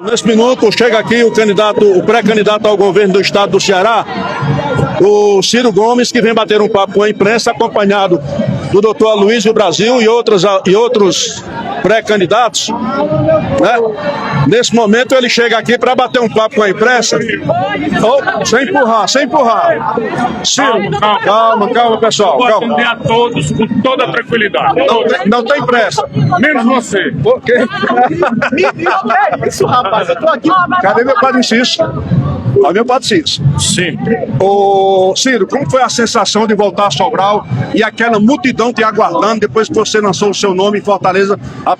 Nesse minuto chega aqui o pré-candidato ao governo do estado do Ceará, o Ciro Gomes, que vem bater um papo com a imprensa, acompanhado do doutor Aloysio Brasil e outros pré-candidatos, né? Nesse momento ele chega aqui para bater um papo com a imprensa. Oh, sem empurrar. Ciro, calma, pessoal. Vou atender a todos com toda tranquilidade. Não tem pressa. Menos você. Por quê? Isso, rapaz, eu tô aqui. Cadê meu Padre Cício? Olha meu Padre Cício. Sim. Ô Ciro, como foi a sensação de voltar a Sobral e aquela multidão te aguardando depois que você lançou o seu nome em Fortaleza a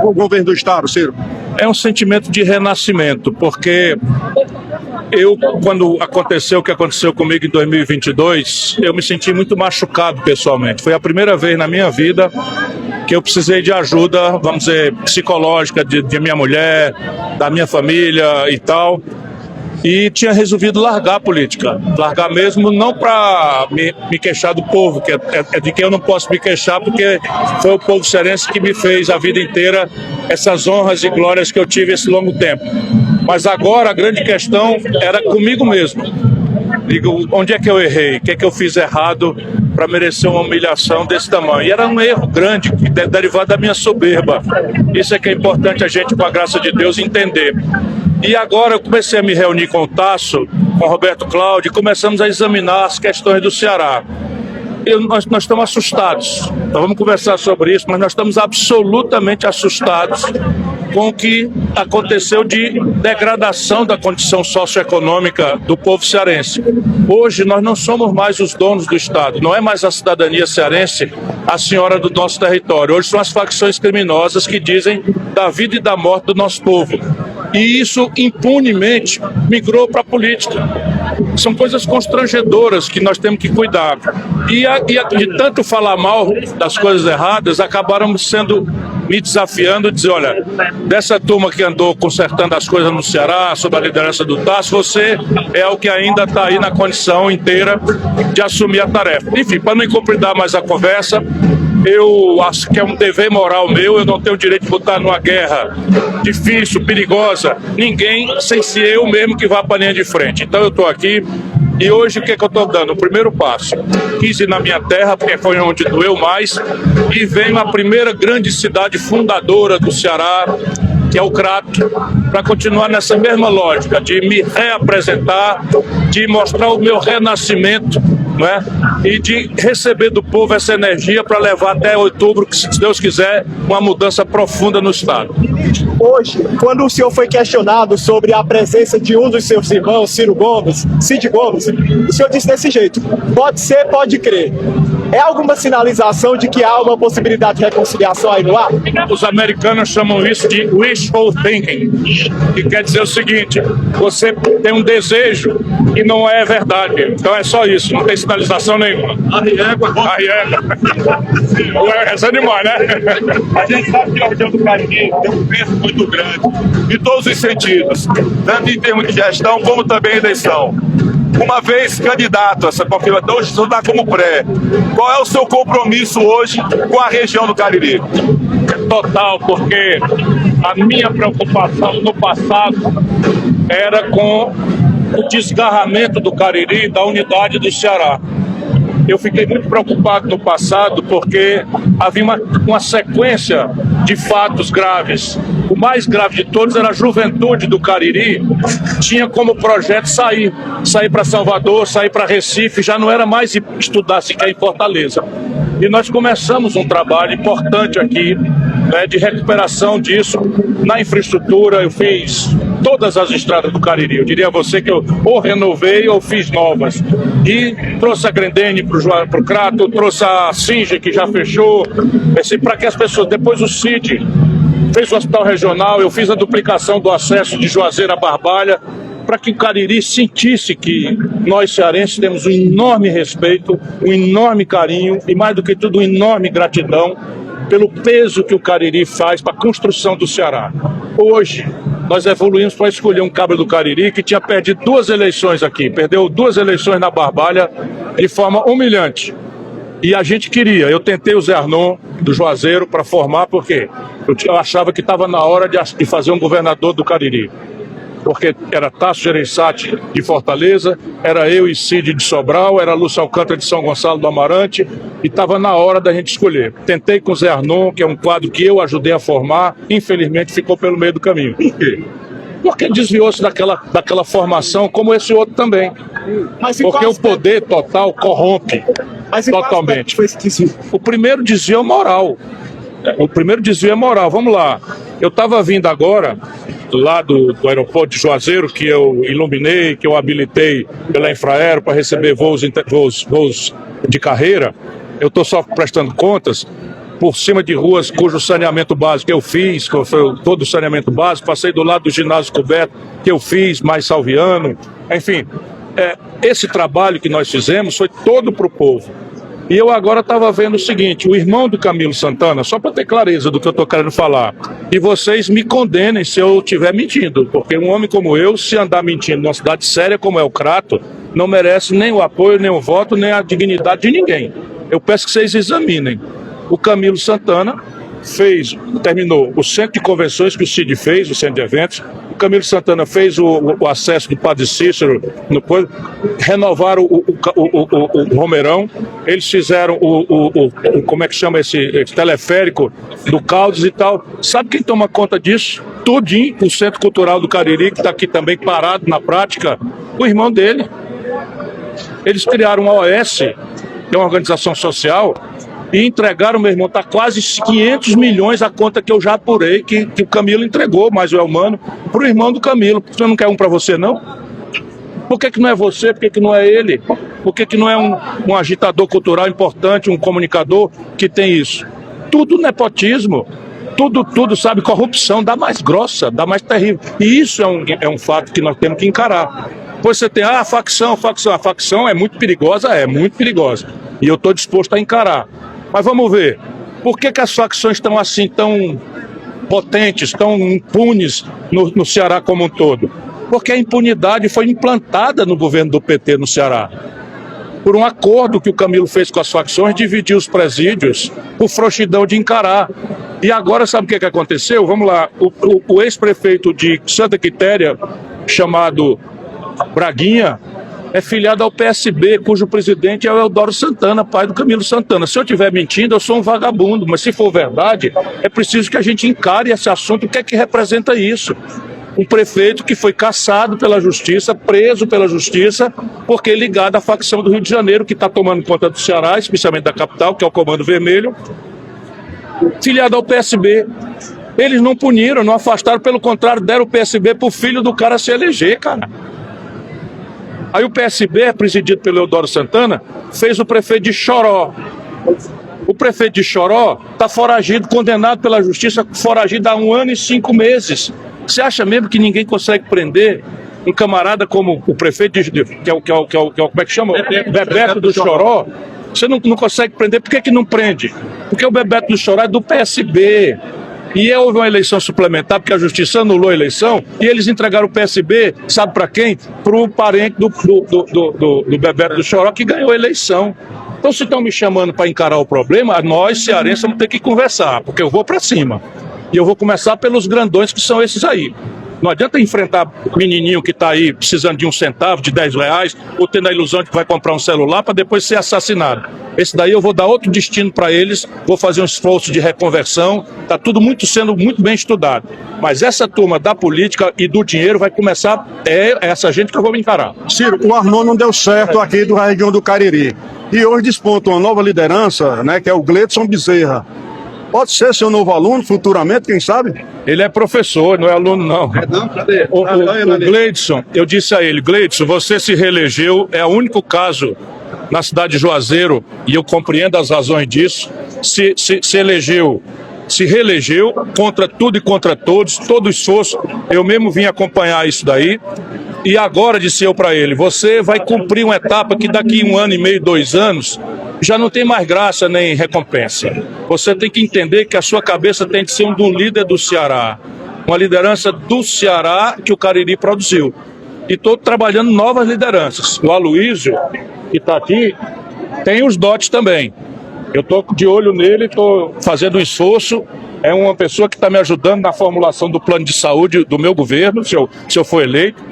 o governo do estado, Ciro? É um sentimento de renascimento, porque quando aconteceu o que aconteceu comigo em 2022, eu me senti muito machucado pessoalmente. Foi a primeira vez na minha vida que eu precisei de ajuda, vamos dizer, psicológica de minha mulher, da minha família e tal. E tinha resolvido largar a política. Largar mesmo, não para me queixar do povo, que é de quem eu não posso me queixar, porque foi o povo cearense que me fez a vida inteira essas honras e glórias que eu tive esse longo tempo. Mas agora a grande questão era comigo mesmo. Digo, onde é que eu errei? O que é que eu fiz errado para merecer uma humilhação desse tamanho? E era um erro grande, derivado da minha soberba. Isso é que é importante a gente, com a graça de Deus, entender. E agora eu comecei a me reunir com o Tasso, com o Roberto Cláudio, e começamos a examinar as questões do Ceará. Nós estamos assustados. Nós vamos conversar sobre isso, mas nós estamos absolutamente assustados com o que aconteceu de degradação da condição socioeconômica do povo cearense. Hoje nós não somos mais os donos do Estado, não é mais a cidadania cearense a senhora do nosso território. Hoje são as facções criminosas que dizem da vida e da morte do nosso povo. E isso impunemente migrou para a política. São coisas constrangedoras que nós temos que cuidar. E de tanto falar mal das coisas erradas, acabaram me desafiando, dizer, olha, dessa turma que andou consertando as coisas no Ceará, sob a liderança do Tasso, você é o que ainda está aí na condição inteira de assumir a tarefa. Enfim, para não incompridar mais a conversa, eu acho que é um dever moral meu, eu não tenho o direito de botar numa guerra difícil, perigosa, ninguém, sem ser eu mesmo que vá para a linha de frente. Então eu estou aqui e hoje o que é que eu estou dando? O primeiro passo. Quis ir na minha terra, porque foi onde doeu mais, e venho a primeira grande cidade fundadora do Ceará, que é o Crato, para continuar nessa mesma lógica de me reapresentar, de mostrar o meu renascimento, não é? E de receber do povo essa energia para levar até outubro, que, se Deus quiser, uma mudança profunda no Estado. Hoje, quando o senhor foi questionado sobre a presença de um dos seus irmãos, Cid Gomes, o senhor disse desse jeito: pode ser, pode crer. É alguma sinalização de que há uma possibilidade de reconciliação aí no ar? Os americanos chamam isso de wishful thinking, que quer dizer o seguinte: você tem um desejo e não é verdade. Então é só isso, não tem sinalização nenhuma. Arriega. Essa é demais, né? A gente sabe que a região do Cariri tem um peso muito grande, em todos os sentidos, tanto em termos de gestão como também eleição. Uma vez candidato a essa confirmação, hoje está como pré. Qual é o seu compromisso hoje com a região do Cariri? Total, porque a minha preocupação no passado era com o desgarramento do Cariri, da unidade do Ceará. Eu fiquei muito preocupado no passado porque havia uma sequência de fatos graves. O mais grave de todos era a juventude do Cariri. Tinha como projeto sair para Salvador, sair para Recife, já não era mais estudar sequer em Fortaleza. E nós começamos um trabalho importante aqui, né, de recuperação disso na infraestrutura. Eu fiz todas as estradas do Cariri. Eu diria a você que eu ou renovei ou fiz novas. E trouxe a Grendene para o Crato, trouxe a Singe, que já fechou, para que as pessoas... Depois o CID fez o hospital regional, eu fiz a duplicação do acesso de Juazeiro a Barbalha, para que o Cariri sentisse que nós cearenses temos um enorme respeito, um enorme carinho e, mais do que tudo, uma enorme gratidão pelo peso que o Cariri faz para a construção do Ceará. Hoje, nós evoluímos para escolher um cabra do Cariri que tinha perdido 2 eleições aqui, perdeu 2 eleições na Barbalha de forma humilhante. E a gente queria, eu tentei o Zé Arnon do Juazeiro para formar, porque eu achava que estava na hora de fazer um governador do Cariri. Porque era Tasso Gereissati de Fortaleza, era eu e Cid de Sobral, era Lúcio Alcântara de São Gonçalo do Amarante, e estava na hora da gente escolher. Tentei com o Zé Arnon, que é um quadro que eu ajudei a formar, infelizmente ficou pelo meio do caminho. Por quê? Porque desviou-se daquela formação, como esse outro também. Porque o poder total corrompe totalmente. O primeiro desvio é moral. O primeiro desvio é moral. Vamos lá. Eu estava vindo agora, lá do aeroporto de Juazeiro, que eu iluminei, que eu habilitei pela Infraero para receber voos de carreira. Eu estou só prestando contas por cima de ruas cujo saneamento básico eu fiz, que foi todo o saneamento básico, passei do lado do ginásio coberto, que eu fiz, mais Salviano, enfim. Esse trabalho que nós fizemos foi todo para o povo. E eu agora estava vendo o seguinte, o irmão do Camilo Santana, só para ter clareza do que eu estou querendo falar, e vocês me condenem se eu estiver mentindo, porque um homem como eu, se andar mentindo numa cidade séria como é o Crato, não merece nem o apoio, nem o voto, nem a dignidade de ninguém. Eu peço que vocês examinem. O Camilo Santana terminou o centro de convenções que o Cid fez, o centro de eventos. O Camilo Santana fez o acesso do Padre Cícero, renovaram o Romeirão, eles fizeram como é que chama esse teleférico do Caldas e tal. Sabe quem toma conta disso? Tudinho, o Centro Cultural do Cariri, que está aqui também parado na prática, o irmão dele. Eles criaram uma OS, que é uma organização social, e entregaram, meu irmão, está quase 500 milhões a conta que eu já apurei, que o Camilo entregou, mas o Elmano, para o irmão do Camilo. Você não quer um para você, não? Por que não é você? Por que não é ele? Por que não é um agitador cultural importante, um comunicador que tem isso? Tudo nepotismo, tudo, sabe, corrupção, dá mais grossa, dá mais terrível. E isso é um fato que nós temos que encarar. Depois você tem, a facção. A facção é muito perigosa, E eu estou disposto a encarar. Mas vamos ver, por que as facções estão assim, tão potentes, tão impunes no Ceará como um todo? Porque a impunidade foi implantada no governo do PT no Ceará. Por um acordo que o Camilo fez com as facções, dividiu os presídios por frouxidão de encarar. E agora sabe o que aconteceu? Vamos lá, o ex-prefeito de Santa Quitéria, chamado Braguinha, é filiado ao PSB, cujo presidente é o Eudoro Santana, pai do Camilo Santana. Se eu estiver mentindo, eu sou um vagabundo, mas se for verdade, é preciso que a gente encare esse assunto. O que é que representa isso? Um prefeito que foi cassado pela justiça, preso pela justiça, porque é ligado à facção do Rio de Janeiro, que está tomando conta do Ceará, especialmente da capital, que é o Comando Vermelho, filiado ao PSB. Eles não puniram, não afastaram, pelo contrário, deram o PSB para o filho do cara se eleger, cara. Aí o PSB, presidido pelo Eudoro Santana, fez o prefeito de Choró. O prefeito de Choró está foragido, condenado pela justiça, foragido há 1 ano e 5 meses. Você acha mesmo que ninguém consegue prender um camarada como o prefeito, como é que chama? Bebeto do Choró? Você não consegue prender, por que não prende? Porque o Bebeto do Choró é do PSB. E houve uma eleição suplementar, porque a justiça anulou a eleição, e eles entregaram o PSB, sabe para quem? Para o parente do Bebeto do Choró, que ganhou a eleição. Então, se estão me chamando para encarar o problema, nós, cearenses, vamos ter que conversar, porque eu vou para cima. E eu vou começar pelos grandões, que são esses aí. Não adianta enfrentar o menininho que está aí precisando de 1 centavo, de 10 reais, ou tendo a ilusão de que vai comprar um celular para depois ser assassinado. Esse daí eu vou dar outro destino para eles, vou fazer um esforço de reconversão, está tudo sendo muito bem estudado. Mas essa turma da política e do dinheiro vai começar, é essa gente que eu vou me encarar. Ciro, o Arnon não deu certo aqui da região do Cariri. E hoje desponta uma nova liderança, né, que é o Gleidson Bezerra. Pode ser seu novo aluno futuramente, quem sabe? Ele é professor, não é aluno, não. Não, cadê? O Gleidson, eu disse a ele, Gleidson, você se reelegeu, é o único caso na cidade de Juazeiro, e eu compreendo as razões disso, se reelegeu contra tudo e contra todos, todo esforço. Eu mesmo vim acompanhar isso daí. E agora, disse eu para ele, você vai cumprir uma etapa que daqui 1 ano e meio, 2 anos, já não tem mais graça nem recompensa. Você tem que entender que a sua cabeça tem que ser do líder do Ceará. Uma liderança do Ceará que o Cariri produziu. E estou trabalhando novas lideranças. O Aloysio, que está aqui, Tem os dotes também. Eu estou de olho nele, estou fazendo um esforço. É uma pessoa que está me ajudando na formulação do plano de saúde do meu governo, se eu for eleito.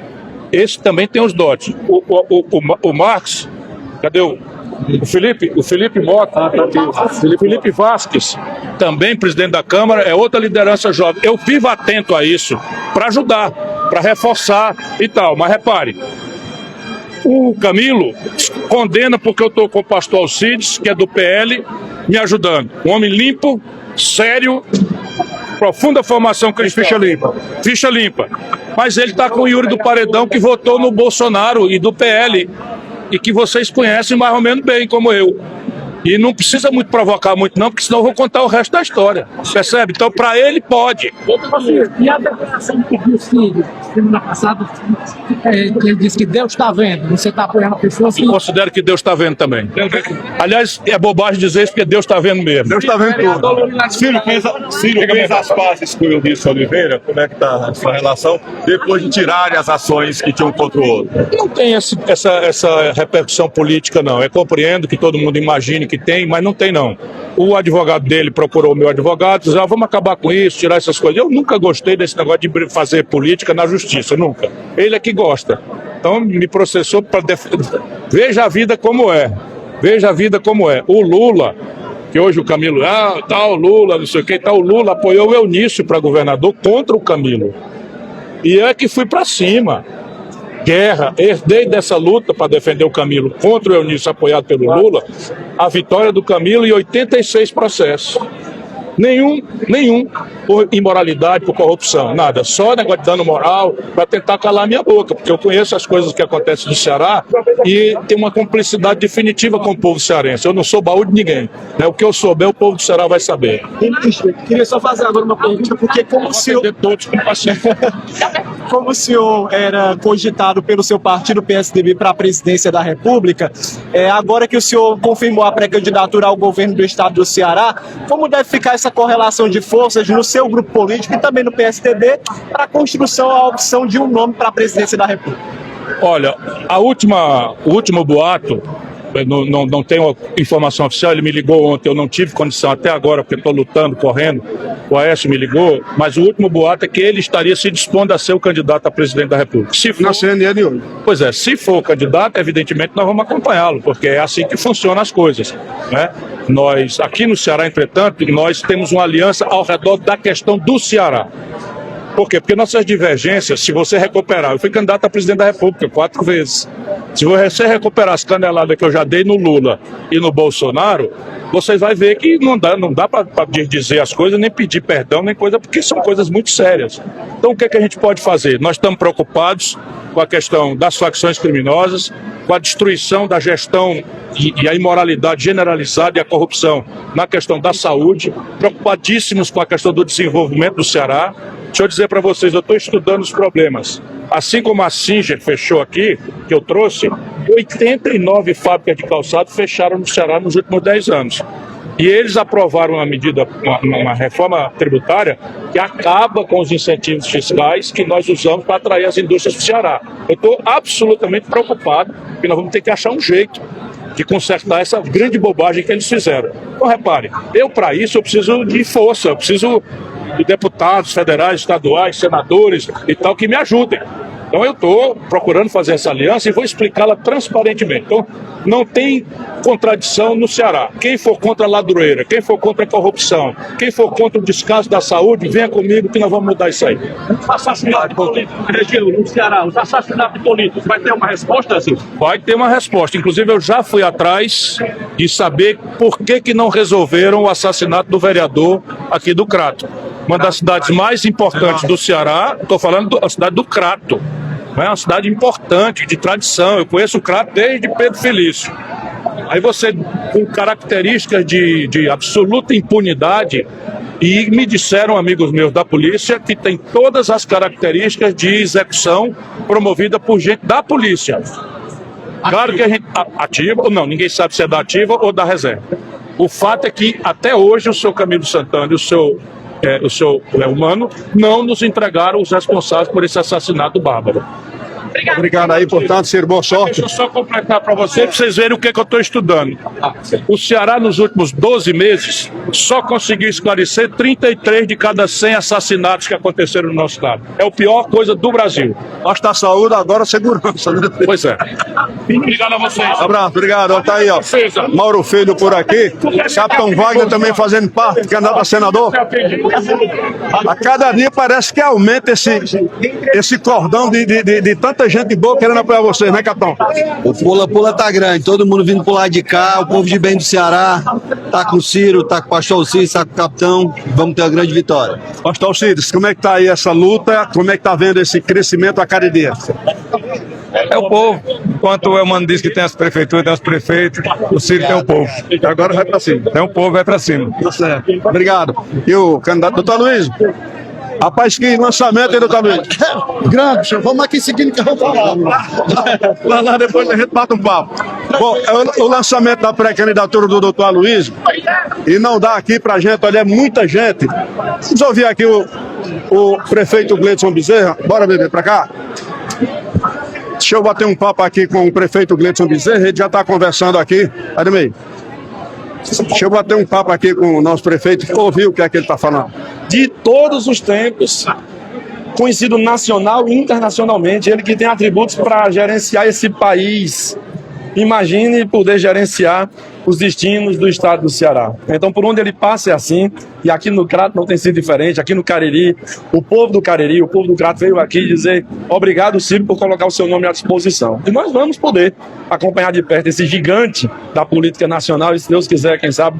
Esse também tem os dotes. O Marcos, cadê o Felipe Mota, Felipe Vasquez, também presidente da Câmara, é outra liderança jovem. Eu vivo atento a isso, para ajudar, para reforçar e tal. Mas repare, o Camilo condena porque eu estou com o pastor Alcides, que é do PL, me ajudando. Um homem limpo, sério, profunda formação cristã. Ficha limpa. Mas ele está com o Yuri do Paredão, que votou no Bolsonaro e do PL, e que vocês conhecem mais ou menos bem, como eu. E não precisa muito provocar muito não, porque senão eu vou contar o resto da história. Percebe? Então, para ele, pode. E a declaração que o filho, semana passada, que ele disse que Deus está vendo, você está apoiando a pessoa assim? Eu considero que Deus está vendo também. Aliás, é bobagem dizer isso, porque Deus está vendo mesmo. Deus está vendo tudo. Ciro fez as pazes com o Eunice Oliveira, como é que está a sua relação, depois de tirarem as ações que tinham contra o outro? Não tem essa repercussão política, não. Eu compreendo que todo mundo imagine que tem, mas não tem, não. O advogado dele procurou o meu advogado, disse, vamos acabar com isso, tirar essas coisas. Eu nunca gostei desse negócio de fazer política na justiça, nunca. Ele é que gosta. Então me processou para defender. Veja a vida como é. Veja a vida como é. O Lula, que hoje o Camilo, o Lula, não sei o que, o Lula apoiou o Eunício para governador contra o Camilo. E é que fui para cima. Guerra, herdei dessa luta para defender o Camilo contra o Eunício apoiado pelo Lula, a vitória do Camilo em 86 processos. Nenhum por imoralidade, por corrupção, nada. Só negócio de dano moral para tentar calar minha boca, porque eu conheço as coisas que acontecem no Ceará e tenho uma cumplicidade definitiva com o povo cearense. Eu não sou baú de ninguém. Né? O que eu souber, o povo do Ceará vai saber. Queria só fazer agora uma pergunta, porque como o senhor era cogitado pelo seu partido PSDB para a presidência da República, agora que o senhor confirmou a pré-candidatura ao governo do estado do Ceará, como deve ficar essa correlação de forças no seu grupo político e também no PSDB para a construção, a opção de um nome para a presidência da República? Olha, o último boato, não tenho informação oficial, ele me ligou ontem, eu não tive condição até agora, porque estou lutando, correndo, o Aécio me ligou, mas o último boato é que ele estaria se dispondo a ser o candidato a presidente da República. Se for, Na CNN hoje. pois é, se for o candidato, evidentemente nós vamos acompanhá-lo, porque é assim que funcionam as coisas, né? Nós, aqui no Ceará, entretanto, nós temos uma aliança ao redor da questão do Ceará. Por quê? Porque nossas divergências, se você recuperar, eu fui candidato a presidente da República 4 vezes. Se você recuperar as caneladas que eu já dei no Lula e no Bolsonaro, vocês vão ver que não dá para dizer as coisas, nem pedir perdão, nem coisa, porque são coisas muito sérias. Então o que a gente pode fazer? Nós estamos preocupados com a questão das facções criminosas, com a destruição da gestão e a imoralidade generalizada e a corrupção na questão da saúde, preocupadíssimos com a questão do desenvolvimento do Ceará. Deixa eu dizer para vocês, eu estou estudando os problemas. Assim como a Singer fechou aqui, que eu trouxe, 89 fábricas de calçado fecharam no Ceará nos últimos 10 anos. E eles aprovaram uma reforma tributária que acaba com os incentivos fiscais que nós usamos para atrair as indústrias do Ceará. Eu estou absolutamente preocupado, porque nós vamos ter que achar um jeito de consertar essa grande bobagem que eles fizeram. Então, repare, para isso, eu preciso de força, eu preciso de deputados federais, estaduais, senadores e tal, que me ajudem. Então eu estou procurando fazer essa aliança e vou explicá-la transparentemente. Então não tem contradição no Ceará. Quem for contra a ladroeira, quem for contra a corrupção, quem for contra o descaso da saúde, venha comigo que nós vamos mudar isso aí. Assassinato político, região, no Ceará, os assassinatos políticos, vai ter uma resposta assim? Vai ter uma resposta. Inclusive eu já fui atrás de saber por que não resolveram o assassinato do vereador aqui do Crato. Uma das cidades mais importantes do Ceará, estou falando da cidade do Crato. É uma cidade importante, de tradição. Eu conheço o Crato desde Pedro Felício. Aí você, com características de absoluta impunidade, e me disseram amigos meus da polícia que tem todas as características de execução promovida por gente da polícia. Claro que a gente ativa, ou não, ninguém sabe se é da ativa ou da reserva. O fato é que até hoje o seu Camilo Santana e o seu Humano não nos entregaram os responsáveis por esse assassinato bárbaro. Obrigado aí, portanto, Ciro, boa sorte. Deixa eu só completar para vocês verem o que eu estou estudando. O Ceará, nos últimos 12 meses, só conseguiu esclarecer 33 de cada 100 assassinatos que aconteceram no nosso estado. É a pior coisa do Brasil. Basta a saúde, agora a segurança. Né? Pois é. Obrigado a vocês. Abraço, obrigado. Ó, tá aí, ó. Mauro Filho por aqui. Capitão Wagner também fazendo parte, candidato a senador. A cada dia parece que aumenta esse cordão de tanta gente boa querendo apoiar vocês, né, capitão? O pula-pula tá grande, todo mundo vindo pro lado de cá, o povo de bem do Ceará, tá com o Ciro, tá com o pastor Alcides, tá com o capitão, vamos ter uma grande vitória. Pastor Alcides, como é que tá aí essa luta? Como é que tá vendo esse crescimento a cada dia? É o povo. Enquanto o Elmano diz que tem as prefeituras, tem os prefeitos, o Ciro tem o povo. Agora vai pra cima. Tem o povo, vai pra cima. Tá certo. Obrigado. E o candidato, doutor Luiz? Rapaz, que lançamento, hein, doutor Luiz? Grande, senhor. Vamos aqui seguindo que eu vou falar. Lá depois a gente bate um papo. Bom, é o lançamento da pré-candidatura do doutor Luiz, e não dá aqui pra gente, olha, é muita gente. Vamos ouvir aqui o prefeito Gleidson Bezerra. Bora, bebê, pra cá. Deixa eu bater um papo aqui com o prefeito Gleidson Bezerra, ele já está conversando aqui. Ademir, deixa eu bater um papo aqui com o nosso prefeito, ouvir o que é que ele está falando. De todos os tempos, conhecido nacional e internacionalmente, ele que tem atributos para gerenciar esse país. Imagine poder gerenciar os destinos do estado do Ceará. Então, por onde ele passa é assim, e aqui no Crato não tem sido diferente. Aqui no Cariri, o povo do Crato veio aqui dizer obrigado, Ciro, por colocar o seu nome à disposição. E nós vamos poder acompanhar de perto esse gigante da política nacional, e se Deus quiser, quem sabe,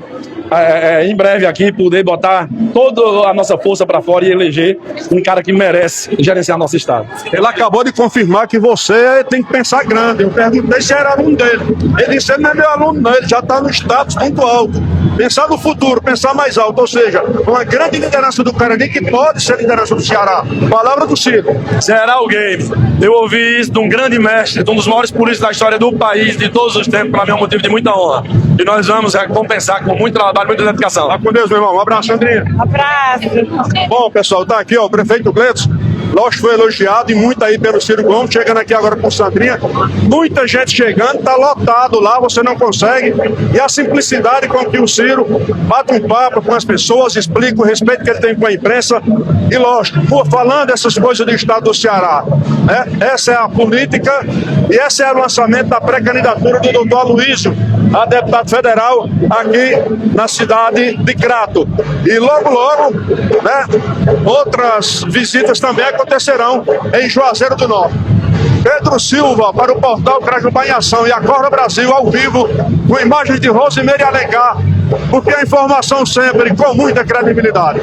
em breve aqui, poder botar toda a nossa força para fora e eleger um cara que merece gerenciar nosso estado. Ele acabou de confirmar que você tem que pensar grande. Eu perguntei se era aluno dele. Ele disse que não é meu aluno, não. Ele já está no status muito alto. Pensar no futuro, pensar mais alto. Ou seja, uma grande liderança do Cariri que pode ser liderança do Ceará. Palavra do Ciro. Será o game. Eu ouvi isso de um grande mestre, de um dos maiores políticos da história do país, de todos os tempos, para mim é um motivo de muita honra. E nós vamos recompensar com muito trabalho, muita dedicação. Tá com Deus, meu irmão. Um abraço, Andrinha. Abraço. Bom, pessoal, tá aqui, ó, o prefeito Gleidson. Lógico, foi elogiado e muito aí pelo Ciro Gomes, chegando aqui agora com Sandrinha. Muita gente chegando, tá lotado lá, você não consegue. E a simplicidade com que o Ciro bate um papo com as pessoas, explica o respeito que ele tem com a imprensa. E lógico, falando essas coisas do estado do Ceará, né? Essa é a política e esse é o lançamento da pré-candidatura do doutor Aloysio a deputado federal aqui na cidade de Crato. E logo, né, outras visitas também acontecerão em Juazeiro do Norte. Pedro Silva para o portal Crajubá em Ação e Acorda Brasil ao vivo com imagens de Rosimeire Alencar, porque a informação sempre com muita credibilidade.